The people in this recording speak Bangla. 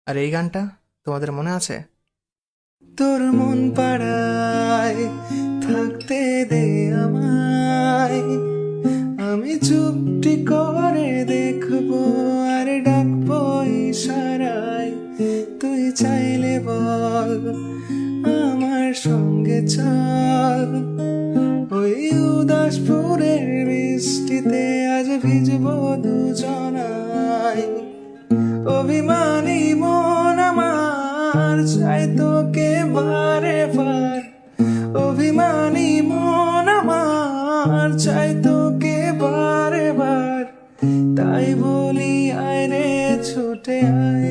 আর এই গানটা তোমাদের মনে আছে? তোর মন পাড়ায় থাকতে দে আমায়, আমি চুপটি করে দেখবো আর ডাকবো ইশারায়। তুই চাইলে বল আমার সঙ্গে চল, ওই উদাসপুরের বৃষ্টিতে আজ ভিজবো দুজনাই। অভিমানী মন আমার চাই তোকে বারে বার, অভিমানী মন আমার চাই তোকে বারে বার। তাই বলি আয় রে ছুটে আয়,